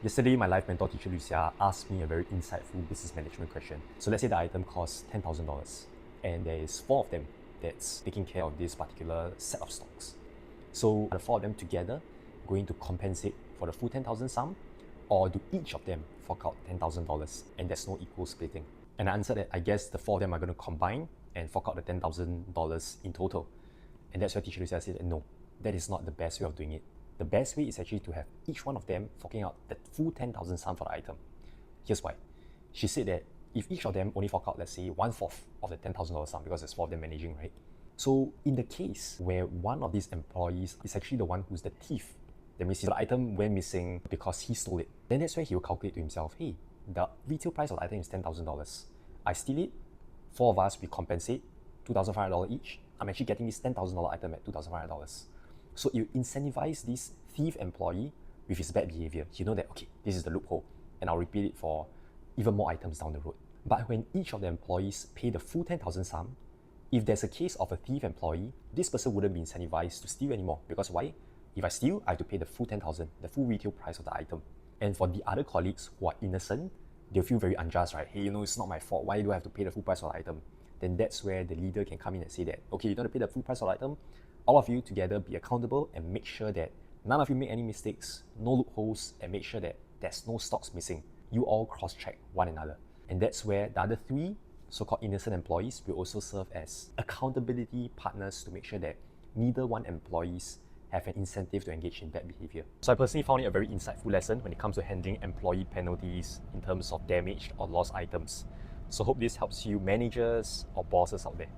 Yesterday, my life mentor teacher Lu Xia asked me a very insightful business management question. So let's say the item costs $10,000 and there is 4 of them that's taking care of this particular set of stocks. So are the 4 of them together going to compensate for the full 10,000 sum, or do each of them fork out $10,000 and there's no equal splitting? And I answered that I guess the 4 of them are going to combine and fork out the $10,000 in total. And that's where teacher Lu Xia said that no, that is not the best way of doing it. The best way is actually to have each one of them forking out the full 10,000 sum for the item. Here's why. She said that if each of them only fork out, let's say, 1/4 of the $10,000 sum, because there's 4 of them managing, right? So in the case where one of these employees is actually the one who's the thief, that means the item went missing because he stole it, then that's where he will calculate to himself, hey, the retail price of the item is $10,000. I steal it, 4 of us, we compensate $2,500 each. I'm actually getting this $10,000 item at $2,500. So you incentivize this thief employee with his bad behavior. You know that, okay, this is the loophole, and I'll repeat it for even more items down the road. But when each of the employees pay the full 10,000 sum, if there's a case of a thief employee, this person wouldn't be incentivized to steal anymore. Because why? If I steal, I have to pay the full 10,000, the full retail price of the item. And for the other colleagues who are innocent, they'll feel very unjust, right? Hey, it's not my fault. Why do I have to pay the full price of the item? Then that's where the leader can come in and say that, okay, you don't have to pay the full price of the item. All of you together be accountable and make sure that none of you make any mistakes, no loopholes, and make sure that there's no stocks missing. You all cross-check one another. And that's where the other 3 so-called innocent employees will also serve as accountability partners to make sure that neither one employees have an incentive to engage in bad behavior. So I personally found it a very insightful lesson when it comes to handling employee penalties in terms of damaged or lost items. So hope this helps you managers or bosses out there.